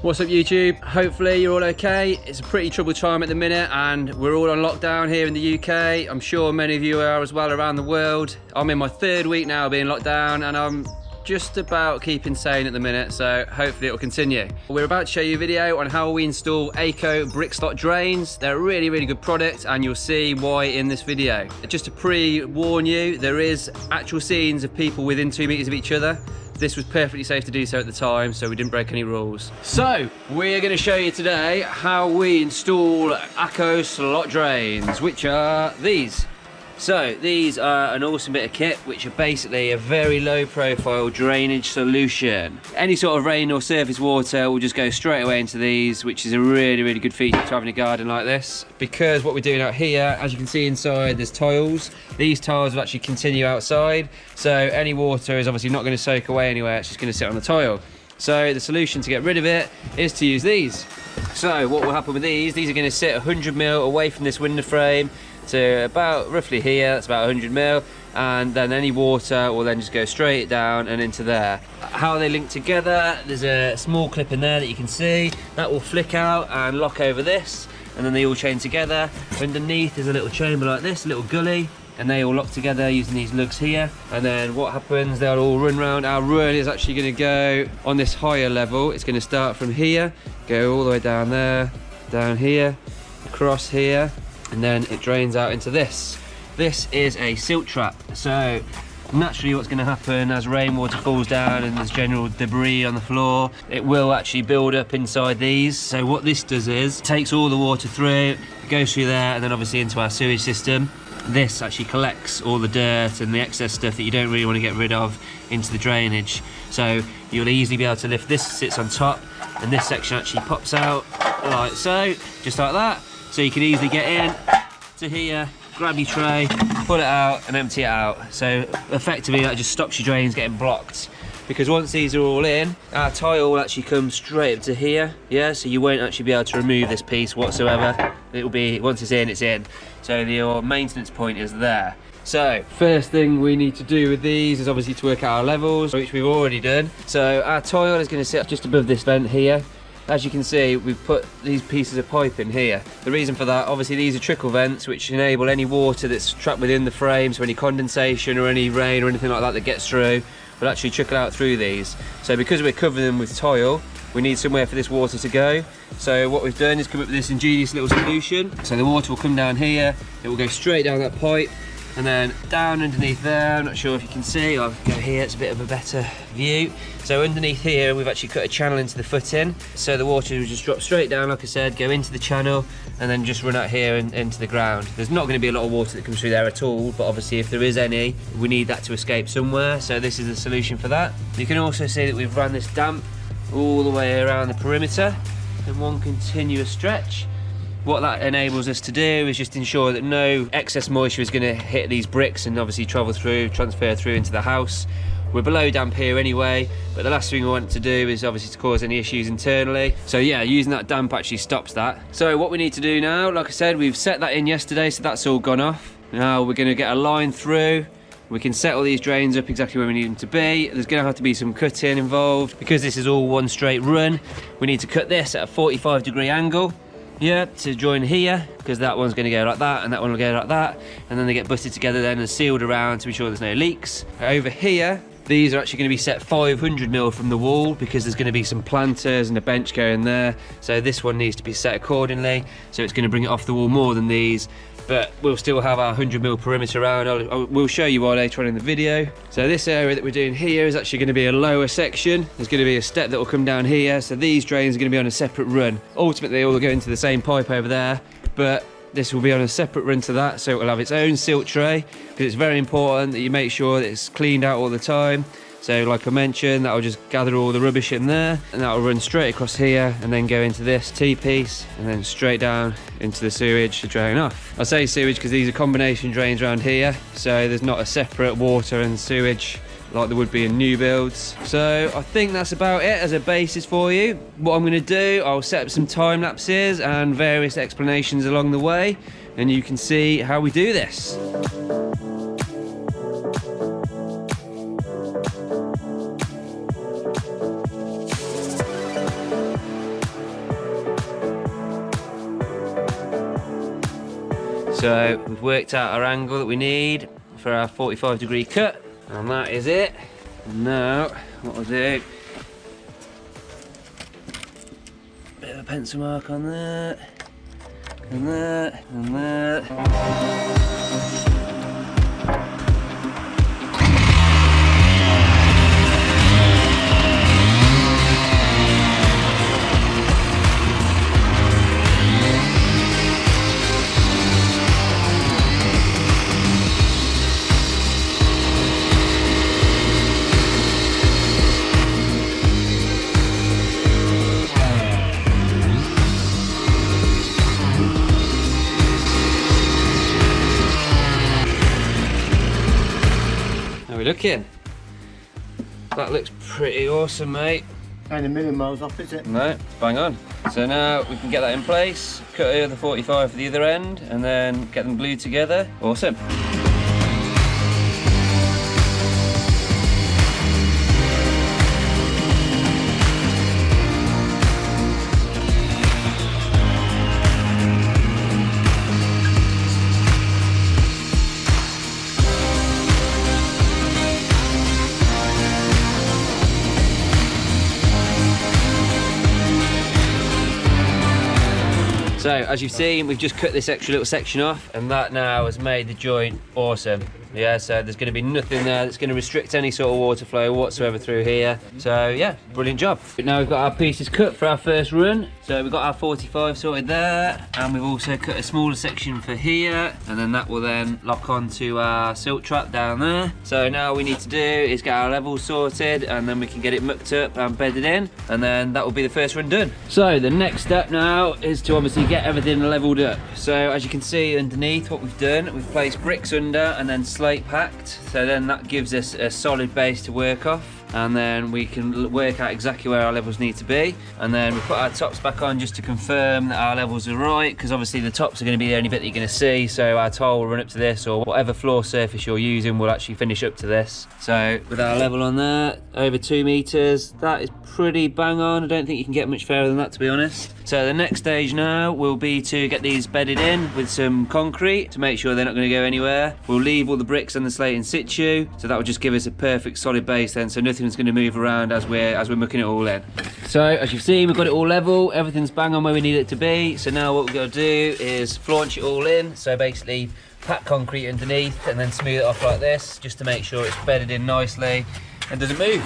What's up YouTube? Hopefully you're all okay. It's a pretty troubled time at the minute and we're all on lockdown here in the UK. I'm sure many of you are as well around the world. I'm in my 3rd week now being locked down and I'm just about keeping sane at the minute, so hopefully it will continue. We're about to show you a video on how we install ACO Brickslot drains. They're a really good product and you'll see why in this video. Just to pre-warn you, there is actual scenes of people within 2 meters of each other. This was perfectly safe to do so at the time, so we didn't break any rules. So, we're going to show you today how we install ACO slot drains, which are these. So, these are an awesome bit of kit, which are basically a very low profile drainage solution. Any sort of rain or surface water will just go straight away into these, which is a really good feature to have in a garden like this. Because what we're doing out here, as you can see inside, there's tiles. These tiles will actually continue outside, so any water is obviously not going to soak away anywhere, it's just going to sit on the tile. So the solution to get rid of it is to use these. So what will happen with these are going to sit 100 mil away from this window frame to about roughly here, that's about 100 mil, and then any water will then just go straight down and into there. How they link together, there's a small clip in there that you can see, that will flick out and lock over this, and then they all chain together. Underneath is a little chamber like this, a little gully, and they all lock together using these lugs here. And then what happens, they'll all run round. Our run is actually going to go on this higher level. It's going to start from here, go all the way down there, down here, across here, and then it drains out into this. This is a silt trap. So naturally what's going to happen as rainwater falls down and there's general debris on the floor, it will actually build up inside these. So what this does is, it takes all the water through, it goes through there and then obviously into our sewage system. This actually collects all the dirt and the excess stuff that you don't really want to get rid of into the drainage. So you'll easily be able to lift this, sits on top, and this section actually pops out like so, just like that. So you can easily get in to here, grab your tray, pull it out and empty it out. So effectively that just stops your drains getting blocked. Because once these are all in, our tile will actually come straight up to here, yeah? So you won't actually be able to remove this piece whatsoever. It will be, once it's in, it's in. So your maintenance point is there. So, first thing we need to do with these is obviously to work out our levels, which we've already done. So our tile is going to sit just above this vent here. As you can see, we've put these pieces of pipe in here. The reason for that, obviously these are trickle vents which enable any water that's trapped within the frame, so any condensation or any rain or anything like that that gets through, will actually trickle out through these. So because we're covering them with tile, we need somewhere for this water to go. So what we've done is come up with this ingenious little solution. So the water will come down here, it will go straight down that pipe, and then down underneath there, I'm not sure if you can see, I'll go here, it's a bit of a better view. So underneath here, we've actually cut a channel into the footing. So the water will just drop straight down, like I said, go into the channel, and then just run out here and into the ground. There's not gonna be a lot of water that comes through there at all, but obviously if there is any, we need that to escape somewhere. So this is the solution for that. You can also see that we've run this damp all the way around the perimeter in one continuous stretch. What that enables us to do is just ensure that no excess moisture is going to hit these bricks and obviously travel through, transfer through into the house. We're below damp here anyway, but the last thing we want to do is obviously to cause any issues internally. So yeah, using that damp actually stops that. So what we need to do now, like I said, we've set that in yesterday, so that's all gone off. Now we're going to get a line through. We can set all these drains up exactly where we need them to be. There's going to have to be some cutting involved. Because this is all one straight run, we need to cut this at a 45-degree angle. Yeah, to join here, because that one's going to go like that and that one will go like that, and then they get butted together then and sealed around to be sure there's no leaks. Over here, these are actually going to be set 500 mil from the wall because there's going to be some planters and a bench going there, so this one needs to be set accordingly, so it's going to bring it off the wall more than these, but we'll still have our 100 mil perimeter around. We'll show you all later on in the video. So this area that we're doing here is actually going to be a lower section. There's going to be a step that will come down here, so these drains are going to be on a separate run. Ultimately, all will go into the same pipe over there, but this will be on a separate run to that, so it will have its own silt tray, because it's very important that you make sure that it's cleaned out all the time. So like I mentioned, that will just gather all the rubbish in there, and that will run straight across here and then go into this T-piece and then straight down into the sewage to drain off. I say sewage because these are combination drains around here, so there's not a separate water and sewage like there would be in new builds. So I think that's about it as a basis for you. What I'm going to do, I'll set up some time lapses and various explanations along the way, and you can see how we do this. So we've worked out our angle that we need for our 45-degree cut, and that is it. And now what we'll do, bit of a pencil mark on that, and that, and that. We're looking. That looks pretty awesome, mate. Ain't a million miles off, is it? No, bang on. So now we can get that in place, cut over the 45 for the other end, and then get them glued together. Awesome. So as you've seen, we've just cut this extra little section off, and that now has made the joint awesome. Yeah, so there's going to be nothing there that's going to restrict any sort of water flow whatsoever through here. So yeah, brilliant job. But now we've got our pieces cut for our first run. So we've got our 45 sorted there, and we've also cut a smaller section for here, and then that will then lock onto our silt trap down there. So now all we need to do is get our levels sorted, and then we can get it mucked up and bedded in, and then that will be the first run done. So the next step now is to obviously get everything leveled up. So as you can see underneath, what we've done, we've placed bricks under and then slate packed. So then that gives us a solid base to work off, and then we can work out exactly where our levels need to be. And then we put our tops back on just to confirm that our levels are right, because obviously the tops are going to be the only bit that you're going to see. So our tile will run up to this, or whatever floor surface you're using will actually finish up to this. So with our level on there, over 2 meters, that is pretty bang on. I don't think you can get much fairer than that, to be honest. So the next stage now will be to get these bedded in with some concrete to make sure they're not going to go anywhere. We'll leave all the bricks and the slate in situ, so that will just give us a perfect solid base then, so nothing's going to move around as we're mucking it all in. So as you've seen, we've got it all level, everything's bang on where we need it to be. So now what we're going to do is flaunch it all in. So basically pack concrete underneath and then smooth it off like this, just to make sure it's bedded in nicely and doesn't move.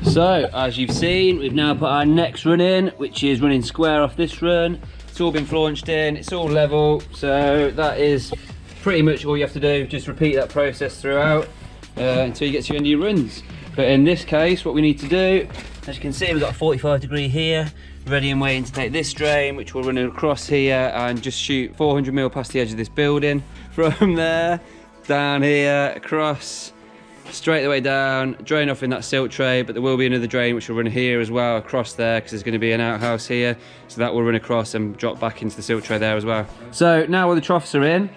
So, as you've seen, we've now put our next run in, which is running square off this run. It's all been flaunched in, it's all level, so that is pretty much all you have to do. Just repeat that process throughout until you get to your end of your runs. But in this case, what we need to do, as you can see, we've got a 45-degree here, ready and waiting to take this drain, which we'll run across here and just shoot 400mm past the edge of this building. From there, down here, across, straight the way down, drain off in that silt tray, but there will be another drain which will run here as well, across there, because there's going to be an outhouse here, so that will run across and drop back into the silt tray there as well. So now all the troughs are in,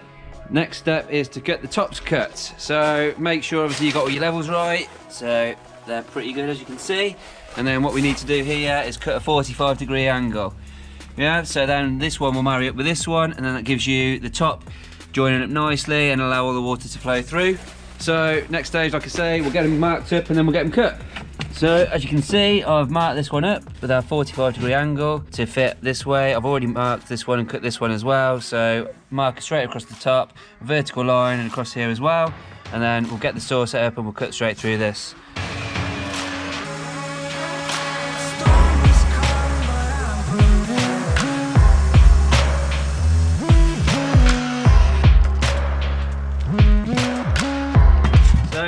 next step is to get the tops cut. So make sure obviously you got all your levels right, so they're pretty good as you can see. And then what we need to do here is cut a 45-degree angle. Yeah, so then this one will marry up with this one, and then that gives you the top joining up nicely and allow all the water to flow through. So next stage, like I say, we'll get them marked up and then we'll get them cut. So as you can see, I've marked this one up with our 45-degree angle to fit this way. I've already marked this one and cut this one as well. So mark straight across the top, vertical line and across here as well. And then we'll get the saw set up and we'll cut straight through this.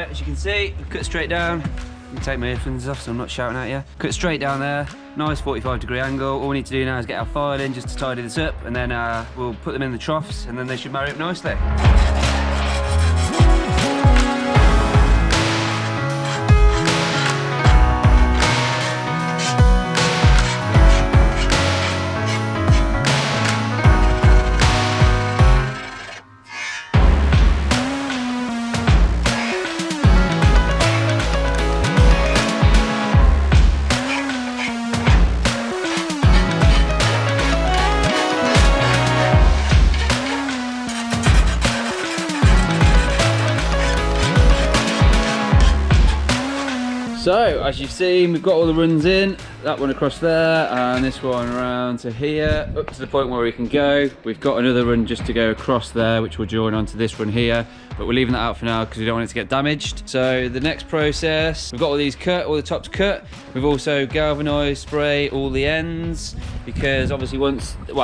As you can see, we've cut straight down. Let me take my earphones off so I'm not shouting at you. Cut straight down there, nice 45-degree angle. All we need to do now is get our file in just to tidy this up, and then we'll put them in the troughs and then they should marry up nicely. So, as you've seen, we've got all the runs in. That one across there, and this one around to here, up to the point where we can go. We've got another run just to go across there, which will join onto this run here, but we're leaving that out for now because we don't want it to get damaged. So the next process, we've got all these cut, all the tops cut. We've also galvanised spray all the ends, because obviously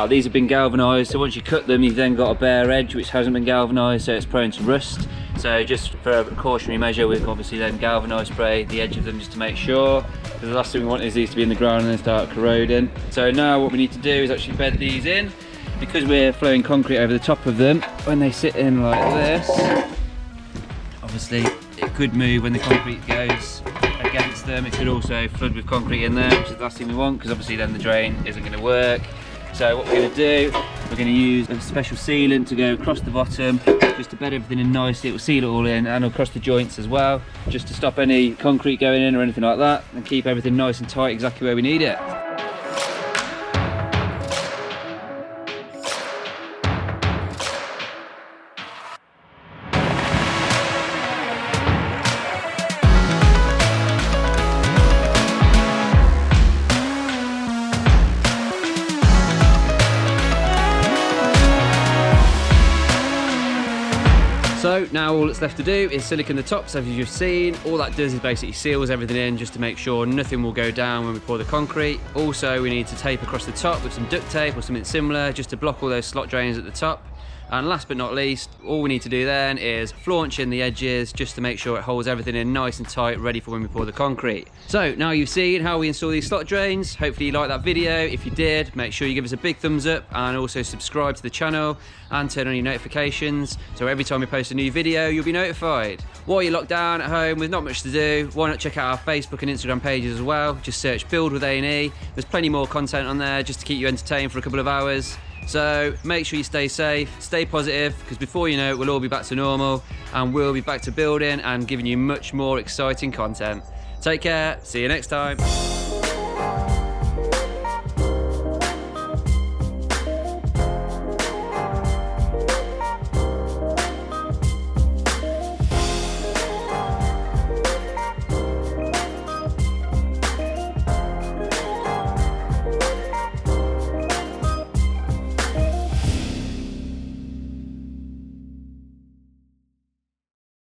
these have been galvanised, so once you cut them, you've then got a bare edge which hasn't been galvanised, so it's prone to rust. So just for a precautionary measure, we've obviously then galvanised spray the edge of them just to make sure, because the last thing we want is these to be in the ground and then start corroding. So now what we need to do is actually bed these in. Because we're flowing concrete over the top of them, when they sit in like this, obviously it could move when the concrete goes against them. It could also flood with concrete in there, which is the last thing we want, because obviously then the drain isn't going to work. So what we're going to do, we're going to use a special sealant to go across the bottom, just to bed everything in nicely. It will seal it all in, and across the joints as well, just to stop any concrete going in or anything like that, and keep everything nice and tight exactly where we need it. So now all that's left to do is silicone the tops, as you've seen. All that does is basically seals everything in, just to make sure nothing will go down when we pour the concrete. Also, we need to tape across the top with some duct tape or something similar, just to block all those slot drains at the top. And last but not least, all we need to do then is flaunch in the edges, just to make sure it holds everything in nice and tight, ready for when we pour the concrete. So now you've seen how we install these slot drains. Hopefully you liked that video. If you did, make sure you give us a big thumbs up, and also subscribe to the channel and turn on your notifications, so every time we post a new video, you'll be notified. While you're locked down at home with not much to do, why not check out our Facebook and Instagram pages as well? Just search Build with A&E. There's plenty more content on there just to keep you entertained for a couple of hours. So make sure you stay safe, stay positive, because before you know it, we'll all be back to normal, and we'll be back to building and giving you much more exciting content. Take care, see you next time.